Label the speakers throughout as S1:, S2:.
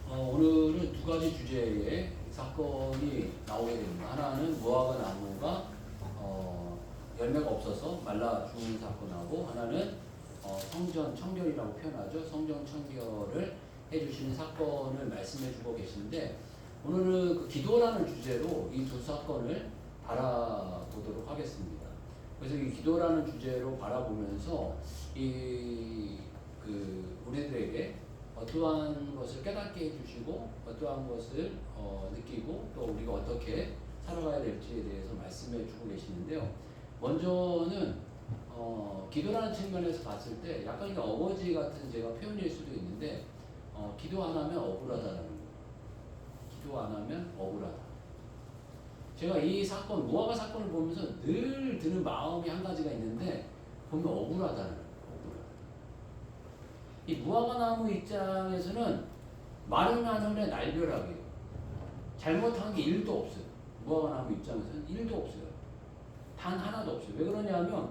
S1: 오늘은 두 가지 주제의 사건이 나오게 됩니다. 하나는 무화과 나무가 열매가 없어서 말라 죽는 사건하고, 하나는 성전 청결이라고 표현하죠. 성전 청결을 해주시는 사건을 말씀해 주고 계신데, 오늘은 그 기도라는 주제로 이 두 사건을 바라보도록 하겠습니다. 그래서 이 기도라는 주제로 바라보면서 우리들에게 어떠한 것을 깨닫게 해주시고 어떠한 것을 느끼고 또 우리가 어떻게 살아가야 될지에 대해서 말씀해 주고 계시는데요. 먼저는 기도라는 측면에서 봤을 때 약간 이게 어거지 같은 제가 표현일 수도 있는데, 기도 안 하면 억울하다는 거예요. 기도 안 하면 억울하다. 제가 이 사건, 무화과 사건을 보면서 늘 드는 마음이 한 가지가 있는데, 보면 억울하다는 거예요. 이 무화과 나무 입장에서는 마른 하늘의 날벼락이에요. 잘못한 게 1도 없어요. 무화과 나무 입장에서는 1도 없어요. 단 하나도 없어요. 왜 그러냐면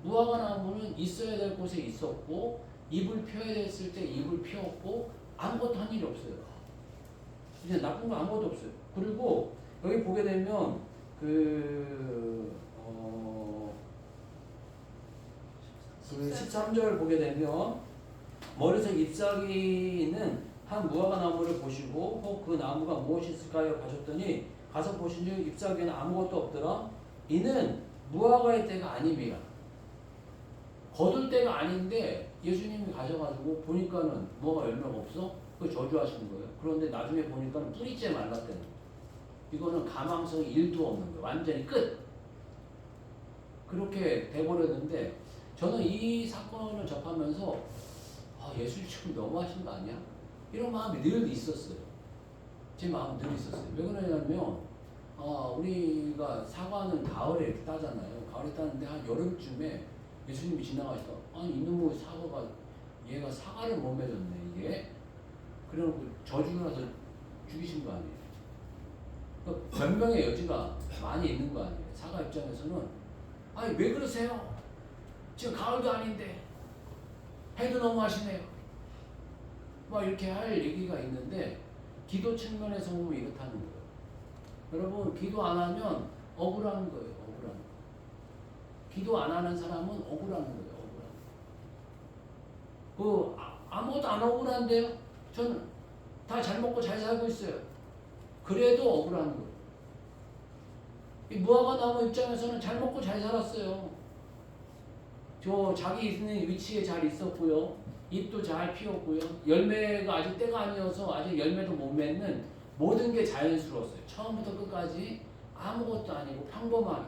S1: 무화과 나무는 있어야 될 곳에 있었고, 잎을 펴야 됐을 때 잎을 피웠고, 아무것도 한 일이 없어요. 이제 나쁜 거 아무것도 없어요. 그리고 여기 보게 되면 13절 보게 되면, 머리에서 잎사귀는 한 무화과 나무를 보시고 혹 그 나무가 무엇이 있을까요? 가셨더니 가서 보시니 잎사귀에는 아무것도 없더라. 이는 무화과의 때가 아님이라. 거둘 때가 아닌데 예수님이 가셔가지고 보니까는 무화과 열매가 없어? 그 저주하시는 거예요. 그런데 나중에 보니까는 뿌리째 말랐다는 거예요. 이거는 가망성이 1도 없는 거예요. 완전히 끝. 그렇게 돼버렸는데, 저는 이 사건을 접하면서 예수님 지금 너무하신 거 아니야? 이런 마음이 늘 있었어요. 제 마음 늘 있었어요. 왜 그러냐면 우리가 사과는 가을에 이렇게 따잖아요. 가을에 따는데 한 여름쯤에 예수님이 지나가시다, 아니 이놈의 사과가, 얘가 사과를 못 맺었네 이게. 그래놓고 저주라서 죽이신 거 아니에요. 그러니까 변명의 여지가 많이 있는 거 아니에요. 사과 입장에서는 아니 왜 그러세요? 지금 가을도 아닌데 해도 너무하시네요. 막 이렇게 할 얘기가 있는데, 기도 측면에서 보면 이렇다는 거예요. 여러분, 기도 안 하면 억울한 거예요. 억울한 거. 기도 안 하는 사람은 억울한 거예요. 억울한 거. 아무것도 안 억울한데요? 저는 다 잘 먹고 잘 살고 있어요. 그래도 억울한 거예요. 이 무화과 나무 입장에서는 잘 먹고 잘 살았어요. 자기 있는 위치에 잘 있었고요. 잎도 잘 피웠고요. 열매가 아직 때가 아니어서 아직 열매도 못 맺는, 모든 게 자연스러웠어요. 처음부터 끝까지 아무것도 아니고 평범하게.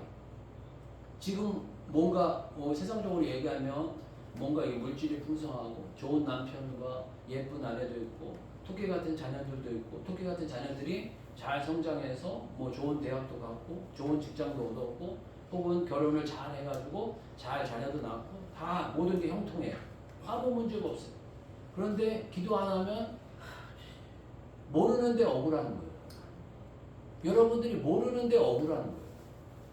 S1: 지금 뭔가 세상적으로 얘기하면 뭔가 이 물질이 풍성하고 좋은 남편과 예쁜 아내도 있고 토끼 같은 자녀들도 있고, 토끼 같은 자녀들이 잘 성장해서 좋은 대학도 갔고 좋은 직장도 얻었고, 혹은 결혼을 잘 해가지고 잘 자녀도 낳고, 다 모든 게 형통해요. 아무 문제가 없어요. 그런데 기도 안 하면 모르는데 억울한 거예요. 여러분들이 모르는데 억울한 거예요.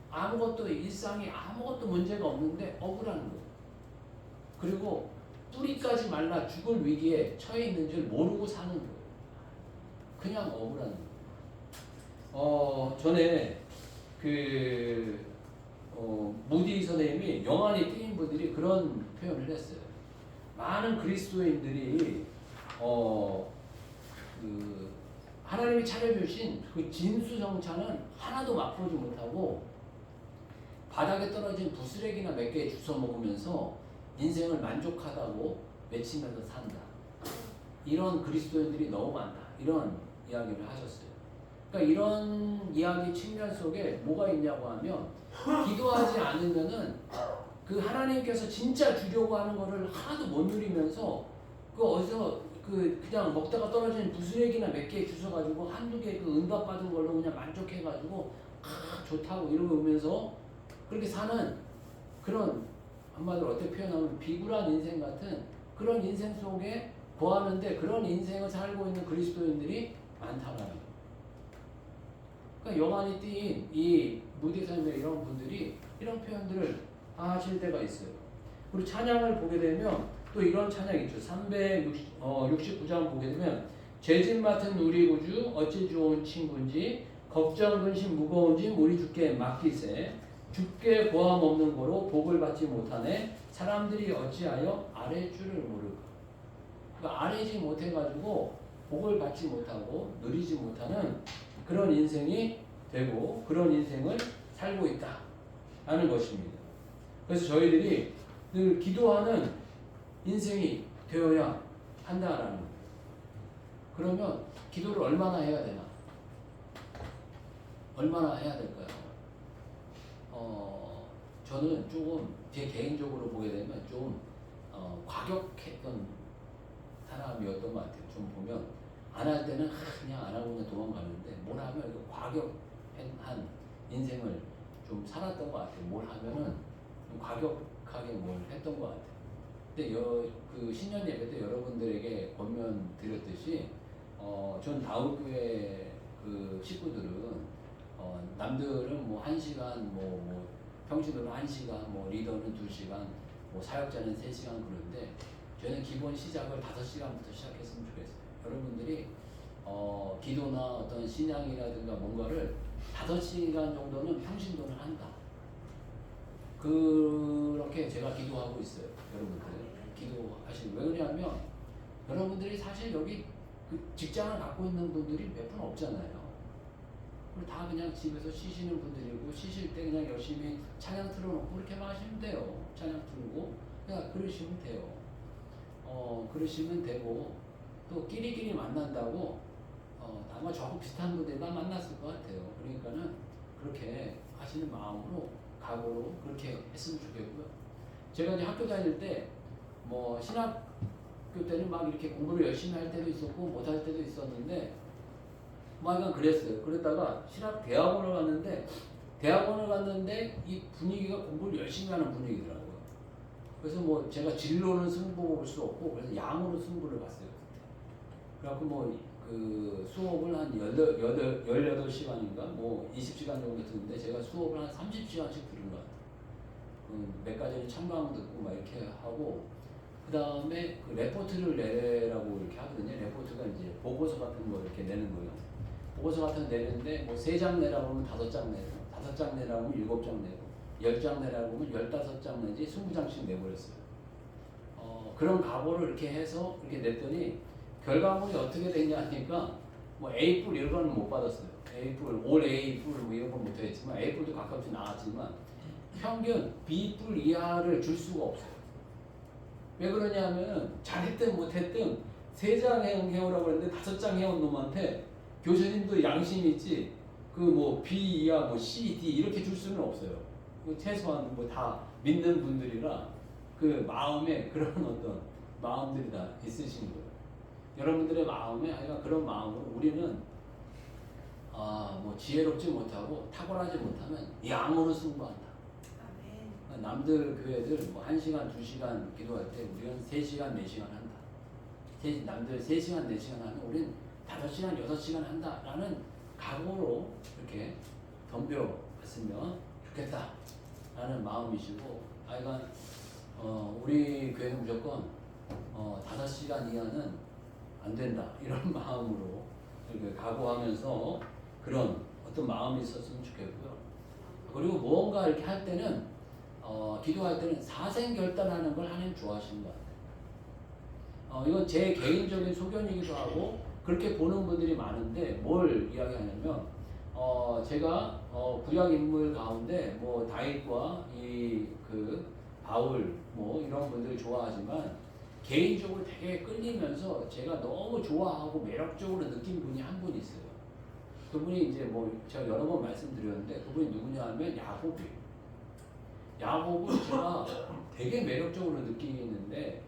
S1: 아무것도 일상이 아무것도 문제가 없는데 억울한 거예요. 그리고 뿌리까지 말라 죽을 위기에 처해 있는 줄 모르고 사는 거예요. 그냥 억울한 거예요. 전에 무디 선생님이 영안이 띄인 분들이 그런 표현을 했어요. 많은 그리스도인들이 하나님이 차려주신 그 진수성찬은 하나도 맛보지 못하고 바닥에 떨어진 부스레기나 몇 개 주워 먹으면서 인생을 만족하다고 외치면서 산다. 이런 그리스도인들이 너무 많다. 이런 이야기를 하셨어요. 그러니까 이런 이야기 측면 속에 뭐가 있냐고 하면, 기도하지 않으면은 그 하나님께서 진짜 주려고 하는 거를 하나도 못 누리면서 어디서 그냥 먹다가 떨어진 부스레기나 몇 개 주워가지고 한두 개 응답 받은 걸로 그냥 만족해가지고 좋다고 이러면서 그렇게 사는, 그런, 한마디로 어떻게 표현하면 비굴한 인생 같은 그런 인생 속에 거하는데, 그런 인생을 살고 있는 그리스도인들이 많다는 거예요. 그러니까 영안이 띈 이 무디 선생님 이런 분들이 이런 표현들을 하실 때가 있어요. 그리고 찬양을 보게 되면 또 이런 찬양이 있죠. 369장 보게 되면 죄짐 맡은 우리 구주 어찌 좋은 친구인지 걱정 근심 무거운지 우리 주께 맡기세 주께 고함 없는 거로 복을 받지 못하네 사람들이 어찌하여 아뢰 줄을 모를까. 그러니까 아뢰지 못해가지고 복을 받지 못하고 누리지 못하는 그런 인생이 되고 그런 인생을 살고 있다 라는 것입니다. 그래서 저희들이 늘 기도하는 인생이 되어야 한다라는 거예요. 그러면 기도를 얼마나 해야 되나? 얼마나 해야 될까요? 저는 조금 제 개인적으로 보게 되면 좀 과격했던 사람이었던 것 같아요. 좀 보면 안 할 때는 그냥 안 하고 그냥 도망가는데 뭘 하면 이렇게 과격한 인생을 좀 살았던 것 같아요. 뭘 하면은 좀 과격하게 뭘 했던 것 같아요. 근데 그 신년 예배 때 여러분들에게 권면 드렸듯이 전 다음교회 그 식구들은 남들은 뭐 1시간 뭐 평신도는 1시간 뭐 리더는 2시간 뭐 사역자는 3시간 그러는데 저는 기본 시작을 5시간부터 시작했으면 좋겠어요. 여러분들이 기도나 어떤 신앙이라든가 뭔가를 5시간 정도는 평신도는 한다. 그렇게 제가 기도하고 있어요. 여러분들 기도하시고 왜 그러냐면 여러분들이 사실 여기 그 직장을 갖고 있는 분들이 몇 분 없잖아요. 다 그냥 집에서 쉬시는 분들이고 쉬실 때 그냥 열심히 찬양 틀어놓고 그렇게만 하시면 돼요. 찬양 틀고 그냥 그러시면 돼요. 그러시면 되고 또 끼리끼리 만난다고 아마 저하고 비슷한 분들만 만났을 것 같아요. 그러니까는 그렇게 하시는 마음으로 각오로 그렇게 했으면 좋겠고요. 제가 이제 학교 다닐 때 뭐 신학교 때는 막 이렇게 공부를 열심히 할 때도 있었고 못 할 때도 있었는데 뭐 약간 그랬어요. 그러다가 신학 대학원을 갔는데 이 분위기가 공부를 열심히 하는 분위기더라고요. 그래서 뭐 제가 진로는 승부 볼 수 없고 그래서 양으로 승부를 봤어요. 그래갖고 뭐 그 수업을 한 18시간인가 뭐 20시간 정도 듣는데 제가 수업을 한 30시간씩 들은 것 같아요. 몇 가지는 참강 듣고 막 이렇게 하고 그 다음에 그 레포트를 내라고 이렇게 하거든요. 레포트가 이제 보고서 같은 거 이렇게 내는 거예요. 보고서 같은 거 내는데 뭐 3장 내라고 하면 5장 내고 5장 내라고 하면 7장 내고 10장 내라고 하면 15장 내지 20장씩 내버렸어요. 그런 각오를 이렇게 해서 이렇게 냈더니 결과물이 어떻게 됐냐 하니까 뭐 A뿔 이런 거는 못 받았어요. A뿔, 올 A뿔 뭐 이런 건 못하겠지만 A뿔도 가끔씩 나왔지만 평균 B뿔 이하를 줄 수가 없어요. 왜 그러냐면 잘했든 못했든 3장 해오라고 했는데 5장 해온 놈한테 교수님도 양심이 있지 그 뭐 B 이하 뭐 C, D 이렇게 줄 수는 없어요. 최소한 뭐 다 믿는 분들이라 그 마음에 그런 어떤 마음들이 다 있으신 거예요. 여러분들의 마음에 하여간 그런 마음으로 우리는 뭐 지혜롭지 못하고 탁월하지 못하면 양으로 승부한다. 아멘. 남들 교회들 뭐 1시간, 2시간 기도할 때 우리는 3시간, 4시간 한다. 남들 3시간, 4시간 하면 우리는 5시간, 6시간 한다라는 각오로 이렇게 덤벼봤으면 좋겠다라는 마음이시고 하여간 우리 교회는 무조건 5시간 이하는 안 된다 이런 마음으로 이렇게 각오하면서 그런 어떤 마음이 있었으면 좋겠고요. 그리고 무언가 이렇게 할 때는 기도할 때는 사생결단하는 걸 하나님 좋아하시는 것 같아요. 이건 제 개인적인 소견이기도 하고 그렇게 보는 분들이 많은데 뭘 이야기하냐면 제가 구약 인물 가운데 뭐 다윗과 그 바울 뭐 이런 분들을 좋아하지만 개인적으로 되게 끌리면서 제가 너무 좋아하고 매력적으로 느낀 분이 한 분 있어요. 그분이 이제 뭐 제가 여러 번 말씀드렸는데 그분이 누구냐 하면 야곱이에요. 야곱을 제가 되게 매력적으로 느끼는데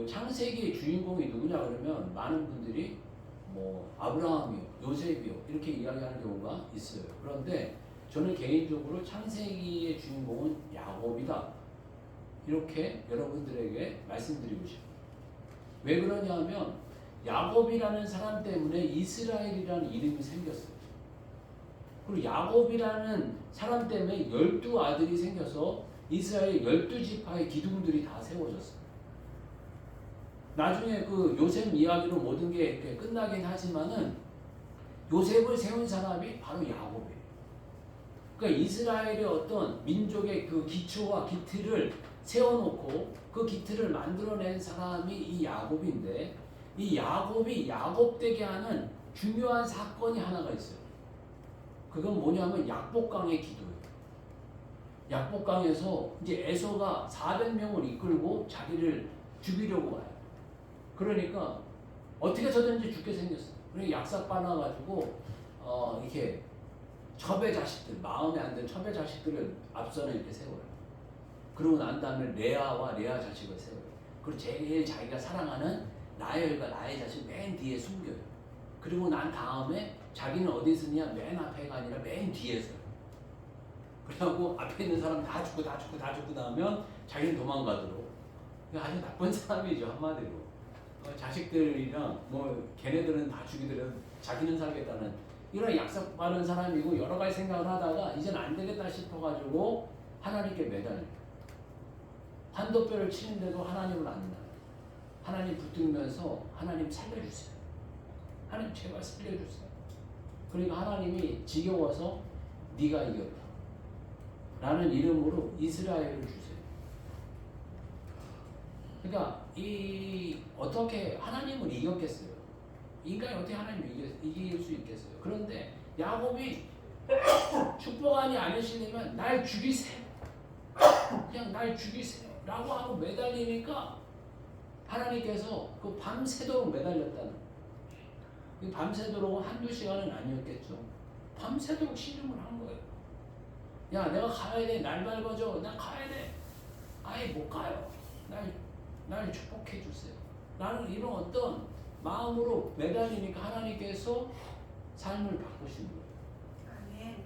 S1: 창세기의 주인공이 누구냐 그러면 많은 분들이 뭐 아브라함이요, 요셉이요 이렇게 이야기하는 경우가 있어요. 그런데 저는 개인적으로 창세기의 주인공은 야곱이다. 이렇게 여러분들에게 말씀드리고 싶어요. 왜 그러냐면 야곱이라는 사람 때문에 이스라엘이라는 이름이 생겼어요. 그리고 야곱이라는 사람 때문에 12아들이 생겨서 이스라엘 12지파의 기둥들이 다 세워졌어요. 나중에 그 요셉 이야기로 모든 게 이렇게 끝나긴 하지만은 요셉을 세운 사람이 바로 야곱이에요. 그러니까 이스라엘의 어떤 민족의 그 기초와 기틀을 세워놓고 그 기틀을 만들어낸 사람이 이 야곱인데, 이 야곱이 야곱되게 하는 중요한 사건이 하나가 있어요. 그건 뭐냐면 약복강의 기도예요. 약복강에서 이제 에서가 400명을 이끌고 자기를 죽이려고 와요. 그러니까 어떻게 해서든지 죽게 생겼어요. 그러니까 약삭 빨아가지고 이렇게 첩의 자식들, 마음에 안 든 첩의 자식들을 앞선에 이렇게 세워요. 그러고 난 다음에 레아와 레아 자식을 세워요. 그리고 제일 자기가 사랑하는 라헬과 라헬 자식 맨 뒤에 숨겨요. 그리고 난 다음에 자기는 어디 있느냐, 맨 앞에가 아니라 맨 뒤에 서요. 그리고 앞에 있는 사람 다 죽고 나면 자기는 도망가도록. 아주 나쁜 사람이죠, 한마디로. 자식들이랑 뭐 걔네들은 다 죽이더라도 자기는 살겠다는 이런 약속 받은 사람이고, 여러 가지 생각을 하다가 이제는 안 되겠다 싶어가지고 하나님께 매달려요. 한도뼈를 치는데도 하나님을 안 나요. 하나님 붙들면서 하나님 살려주세요. 하나님 제발 살려주세요. 그러니까 하나님이 지겨워서 네가 이겼다 라는 이름으로 이스라엘을 주세요. 그러니까 어떻게 하나님을 이겼겠어요? 인간이 어떻게 하나님을 이길 수 있겠어요? 그런데 야곱이 축복하지 않으시려면 날 죽이세요. 그냥 날 죽이세요 라고 하고 매달리니까 하나님께서 그 밤새도록 매달렸다는, 밤새도록 한두 시간은 아니었겠죠. 밤새도록 씨름을 한 거예요. 야, 내가 가야 돼. 날 밟아줘. 나 가야 돼. 아예 못 가요. 날 축복해 주세요. 나는 이런 어떤 마음으로 매달리니까 하나님께서 삶을 바꾸신 거예요. 아멘.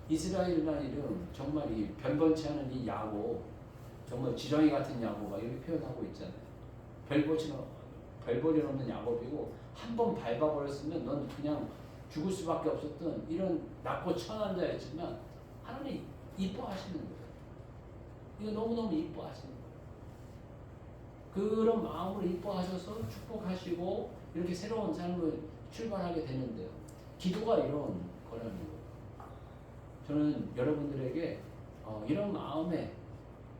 S1: 이스라엘이라는 이름, 정말 이 변변치 않은 이 야곱, 정말 지렁이 같은 야곱아 이렇게 표현하고 있잖아요. 별볼이 없는 야곱이고, 한 번 밟아버렸으면 넌 그냥 죽을 수밖에 없었던 이런 낮고 천한 자였지만 하나님 이뻐하시는 거예요. 이거 너무너무 이뻐하시는 거예요. 그런 마음으로 이뻐하셔서 축복하시고 이렇게 새로운 삶을 출발하게 되는데요. 기도가 이런 거라는 거예요. 저는 여러분들에게 이런 마음에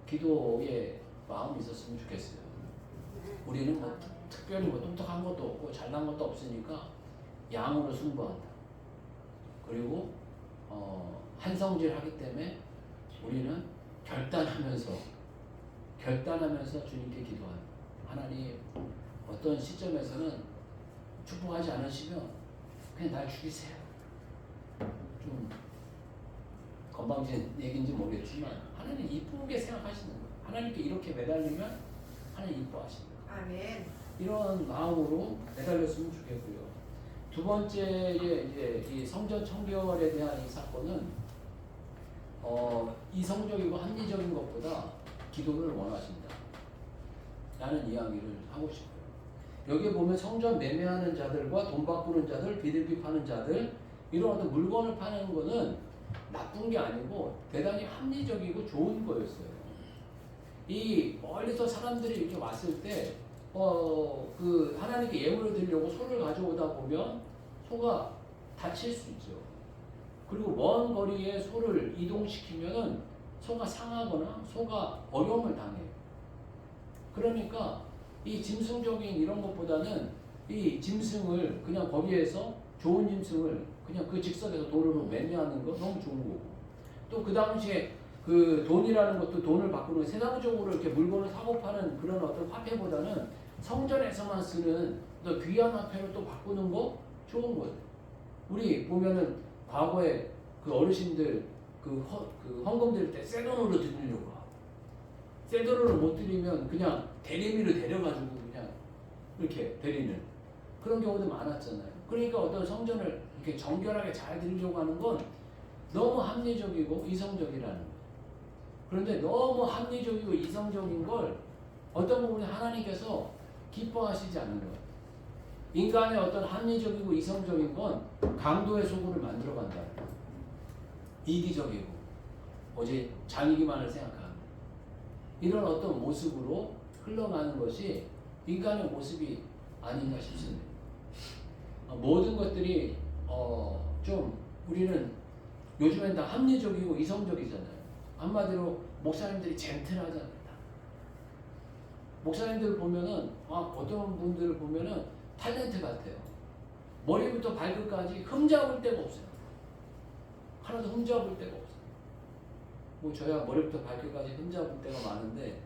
S1: 기도의 마음이 있었으면 좋겠어요. 우리는 뭐 특별히 뭐 똑똑한 것도 없고 잘난 것도 없으니까 양으로 승부한다. 그리고 한성질하기 때문에 우리는 결단하면서 주님께 기도합니다. 하나님, 어떤 시점에서는 축복하지 않으시면 그냥 날 죽이세요. 좀 건방진 얘기인지 모르겠지만 하나님 이쁘게 생각하시는 거예요. 하나님께 이렇게 매달리면 하나님 이뻐하십니다. 아멘. 이런 마음으로 매달렸으면 좋겠고요. 두 번째 이제 이 성전 청결에 대한 이 사건은 이성적이고 합리적인 것보다 기도를 원하신다 라는 이야기를 하고 싶어요. 여기에 보면 성전 매매하는 자들과 돈 바꾸는 자들, 비둘기 파는 자들, 이런 어떤 물건을 파는 거는 나쁜 게 아니고 대단히 합리적이고 좋은 거였어요. 이 멀리서 사람들이 이렇게 왔을 때 그 하나님께 예물을 드리려고 소를 가져오다 보면 소가 다칠 수 있죠. 그리고 먼 거리에 소를 이동시키면은 소가 상하거나 소가 어려움을 당해요. 그러니까 이 짐승적인 이런 것보다는 이 짐승을 그냥 거기에서 좋은 짐승을 그냥 그 직선에서 돈으로 매매하는 거 너무 좋은 거고, 또 그 당시에 그 돈이라는 것도 돈을 바꾸는 세상적으로 이렇게 물건을 사고 파는 그런 어떤 화폐보다는 성전에서만 쓰는 또 귀한 화폐로 또 바꾸는 거 좋은 거예요. 우리 보면은 과거에 그 어르신들 그 헌금 드릴 때 새 돈으로 드리려고 하고, 새 돈으로 못 드리면 그냥 대리미를 데려가지고 그냥 이렇게 드리는 그런 경우도 많았잖아요. 그러니까 어떤 성전을 이렇게 정결하게 잘 드리려고 하는 건 너무 합리적이고 이성적이라는 거예요. 그런데 너무 합리적이고 이성적인 걸 어떤 부분에 하나님께서 기뻐하시지 않는 거예요. 인간의 어떤 합리적이고 이성적인 건 강도의 소굴을 만들어 간다. 이기적이고 오직 자기만을 생각하는 이런 어떤 모습으로 흘러가는 것이 인간의 모습이 아닌가 싶습니다. 모든 것들이 좀 우리는 요즘엔 다 합리적이고 이성적이잖아요. 한마디로 목사님들이 젠틀하잖아요. 목사님들 보면은 어떤 분들을 보면은 탤런트 같아요. 머리부터 발끝까지 흠잡을 데가 없어요. 하나도 흠잡을 데가 없어요. 뭐 저야 머리부터 발끝까지 흠잡을 데가 많은데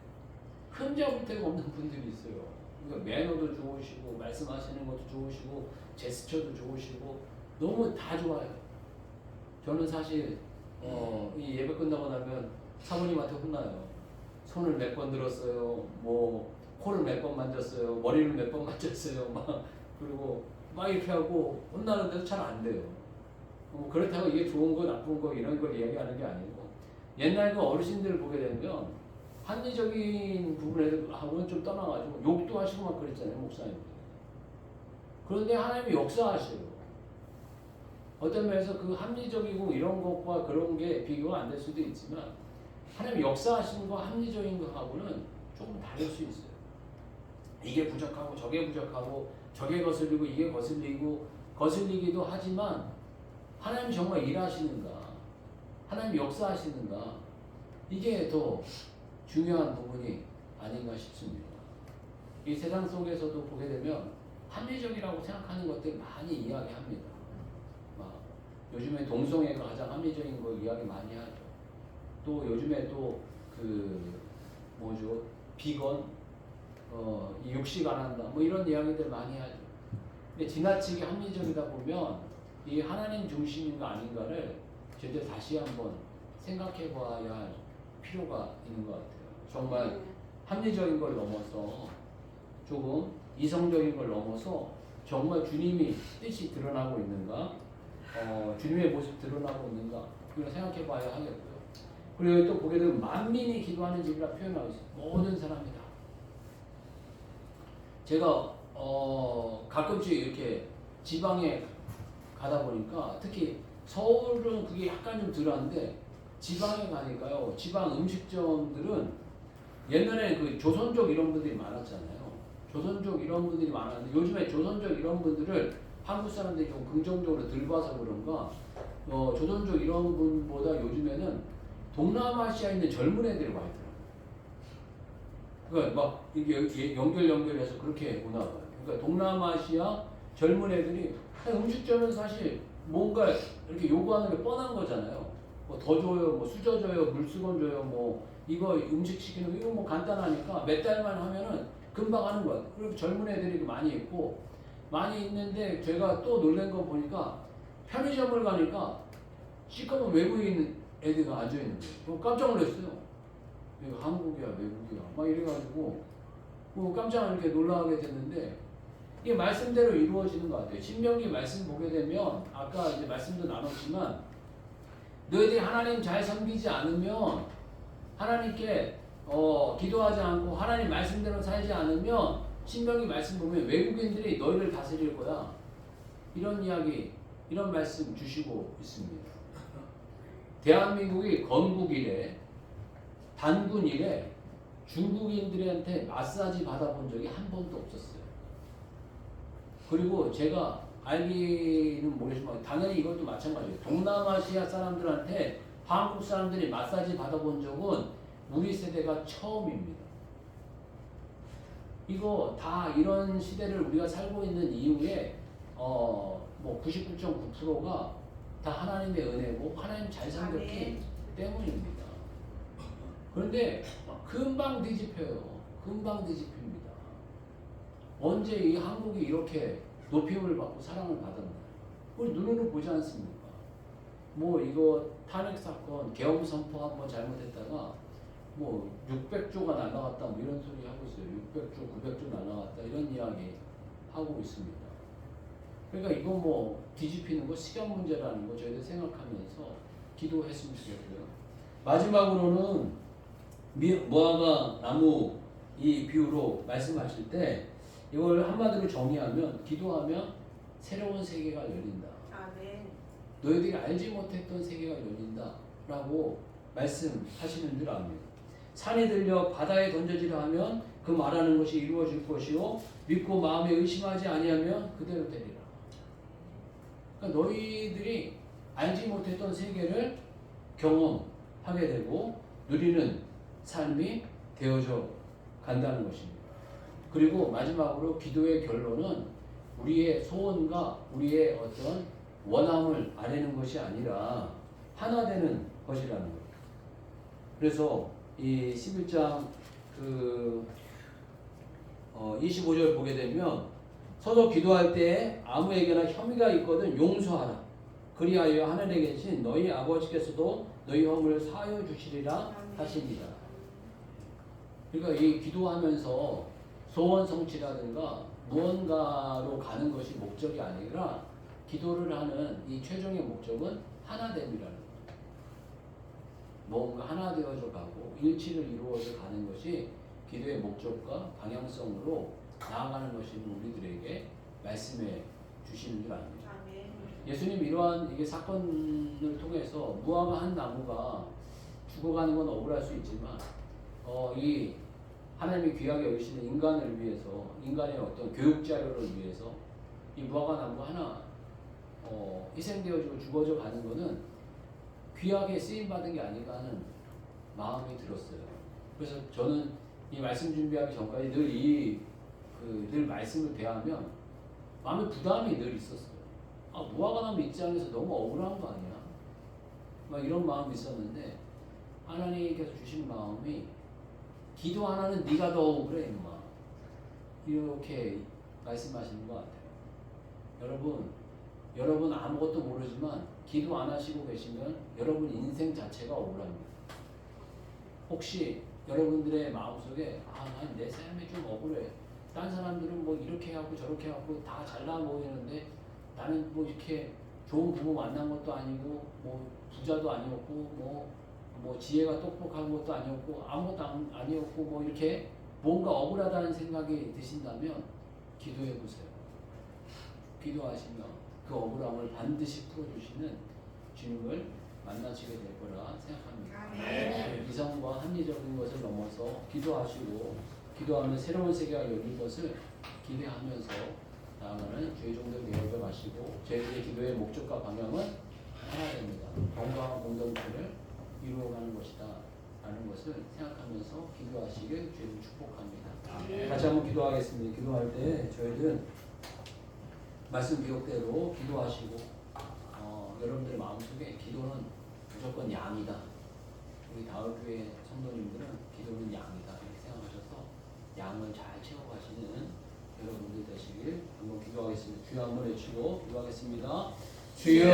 S1: 흠잡을 데가 없는 분들이 있어요. 그러니까 매너도 좋으시고 말씀하시는 것도 좋으시고 제스처도 좋으시고 너무 다 좋아요. 저는 사실 이 예배 끝나고 나면 사모님한테 혼나요. 손을 몇 번 들었어요. 뭐 코를 몇 번 만졌어요. 머리를 몇 번 만졌어요. 막 그리고 막 이렇게 하고 혼나는데도 잘 안 돼요. 그렇다고 이게 좋은 거 나쁜 거 이런 걸 이야기하는 게 아니고 옛날 그 어르신들을 보게 되면 합리적인 부분하고는 좀 떠나가지고 욕도 하시고 막 그랬잖아요, 목사님들. 그런데 하나님이 역사하셔요. 어떤 면에서 그 합리적이고 이런 것과 그런 게 비교가 안 될 수도 있지만 하나님 역사하시는 거 합리적인 거하고는 조금 다를 수 있어요. 이게 부족하고 저게 부족하고 저게 거슬리고 이게 거슬리기도 하지만 하나님이 정말 일하시는가, 하나님이 역사하시는가, 이게 더 중요한 부분이 아닌가 싶습니다. 이 세상 속에서도 보게 되면 합리적이라고 생각하는 것들 많이 이야기합니다. 요즘에 동성애가 가장 합리적인 거 이야기 많이 하죠. 또 요즘에 또 비건, 육식 안 한다, 뭐 이런 이야기들 많이 하죠. 근데 지나치게 합리적이다 보면 이 하나님 중심인가 아닌가를 저희들 다시 한번 생각해 봐야 할 필요가 있는 것 같아요. 정말 합리적인 걸 넘어서 조금 이성적인 걸 넘어서 정말 주님이 뜻이 드러나고 있는가, 주님의 모습 드러나고 있는가, 이걸 생각해 봐야 하겠고요. 그리고 또 보게 되면 만민이 기도하는 집이라 표현하고 있어요. 모든 사람이다. 제가 가끔씩 이렇게 지방에 가다 보니까 특히 서울은 그게 약간 좀 덜한데 지방에 가니까요. 지방 음식점들은 옛날에 그 조선족 이런 분들이 많았잖아요. 조선족 이런 분들이 많았는데 요즘에 조선족 이런 분들을 한국 사람들이 좀 긍정적으로 덜 봐서 그런가 조선족 이런 분보다 요즘에는 동남아시아에 있는 젊은 애들이 많이 들어요. 그러니까 막 이게 연결해서 그렇게 오나 봐요. 그러니까 동남아시아 젊은 애들이 음식점은 사실 뭔가 이렇게 요구하는 게 뻔한 거잖아요. 뭐 더 줘요, 뭐 수저 줘요, 물수건 줘요, 뭐 이거 음식 시키는 거 이거 뭐 간단하니까 몇 달만 하면은 금방 하는 거야. 그리고 젊은 애들이 많이 있고 많이 있는데 제가 또 놀란 거 보니까 편의점을 가니까 시커먼 외국인 애들이 앉아 있는 거예요. 깜짝 놀랐어요. 이거 한국이야, 외국이야, 막 이래가지고 깜짝 이렇게 놀라게 됐는데. 이게 말씀대로 이루어지는 것 같아요. 신명기 말씀 보게 되면 아까 이제 말씀도 나눴지만 너희들이 하나님 잘 섬기지 않으면 하나님께 기도하지 않고 하나님 말씀대로 살지 않으면 신명기 말씀 보면 외국인들이 너희를 다스릴 거야. 이런 이야기, 이런 말씀 주시고 있습니다. 대한민국이 건국 이래 단군 이래 중국인들한테 마사지 받아본 적이 한 번도 없었어요. 그리고 제가 알기는 모르지만 당연히 이것도 마찬가지예요. 동남아시아 사람들한테 한국 사람들이 마사지 받아본 적은 우리 세대가 처음입니다. 이거 다 이런 시대를 우리가 살고 있는 이후에 뭐 99.9%가 다 하나님의 은혜고 하나님 잘 섬겼기 때문입니다. 그런데 금방 뒤집혀요. 금방 뒤집힙니다. 언제 이 한국이 이렇게 높임을 받고 사랑을 받았나요? 우리 눈으로 보지 않습니까? 뭐 이거 탄핵 사건, 계엄 선포 한번 잘못했다가 뭐 600조가 날아갔다 뭐 이런 소리 하고 있어요. 600조, 900조 날아갔다 이런 이야기 하고 있습니다. 그러니까 이거 뭐 뒤집히는 거 시간 문제라는 거 저희들 생각하면서 기도했으면 좋겠고요. 마지막으로는 무화과 나무 이 비유로 말씀하실 때 이걸 한마디로 정의하면 기도하면 새로운 세계가 열린다.
S2: 아멘.
S1: 너희들이 알지 못했던 세계가 열린다라고 말씀하시는 줄 압니다. 산이 들려 바다에 던져지려 하면 그 말하는 것이 이루어질 것이요 믿고 마음에 의심하지 아니하면 그대로 되리라. 그러니까 너희들이 알지 못했던 세계를 경험하게 되고 누리는 삶이 되어져 간다는 것입니다. 그리고 마지막으로 기도의 결론은 우리의 소원과 우리의 어떤 원함을 아뢰는 것이 아니라 하나 되는 것이라는 거예요. 그래서 이 11장 25절 보게 되면 서로 기도할 때 아무에게나 혐의가 있거든 용서하라. 그리하여 하늘에 계신 너희 아버지께서도 너희 허물을 사하여 주시리라 하십니다. 그러니까 이 기도하면서 소원 성취라든가 무언가로 가는 것이 목적이 아니라 기도를 하는 이 최종의 목적은 하나됨이라는 거예요. 뭔가 하나 되어져 가고 일치를 이루어져 가는 것이 기도의 목적과 방향성으로 나아가는 것이 우리들에게 말씀해 주시는 줄 압니다. 예수님 이러한 이게 사건을 통해서 무화과 한 나무가 죽어가는 건 억울할 수 있지만 이 하나님이 귀하게 여기시는 인간을 위해서 인간의 어떤 교육 자료를 위해서 이 무화과 나무 하나 희생되어지고 죽어져 가는 것은 귀하게 쓰임 받은 게 아닌가 하는 마음이 들었어요. 그래서 저는 이 말씀 준비하기 전까지 늘 말씀을 대하면 마음에 부담이 늘 있었어요. 아, 무화과 나무 입장에서 너무 억울한 거 아니야? 막 이런 마음이 있었는데 하나님께서 주신 마음이 기도 하나는 네가 더 억울해 이놈아. 이렇게 말씀하시는 것 같아요. 여러분 아무것도 모르지만 기도 안 하시고 계시면 여러분 인생 자체가 억울합니다. 혹시 여러분들의 마음속에 난 내 삶이 좀 억울해. 딴 사람들은 뭐 이렇게 하고 저렇게 하고 다 잘나 보이는데 나는 뭐 이렇게 좋은 부모 만난 것도 아니고 뭐 부자도 아니었고 뭐 지혜가 똑똑한 것도 아니었고 아무것도 아니었고 뭐 이렇게 뭔가 억울하다는 생각이 드신다면 기도해 보세요. 기도하시면 그 억울함을 반드시 풀어주시는 주님을 만나시게 될 거라 생각합니다. 이성과 합리적인 것을 넘어서 기도하면 새로운 세계가 열릴 것을 기대하면서 나아가는 주의 종들 되어져 가시고 저희들의 기도의 목적과 방향은 하나 됩니다. 건강한 공동체를 이루어가는 것이다 라는 것을 생각하면서 기도하시길 주님 축복합니다. 같이 한번 기도하겠습니다. 기도할 때 저희들은 말씀 기록대로 기도하시고 여러분들의 마음속에 기도는 무조건 양이다. 우리 다을교회 성도님들은 기도는 양이다 이렇게 생각하셔서 양을 잘 채워가시는 여러분들 되시길 한번 기도하겠습니다. 주여 한번 외치고 기도하겠습니다. 주여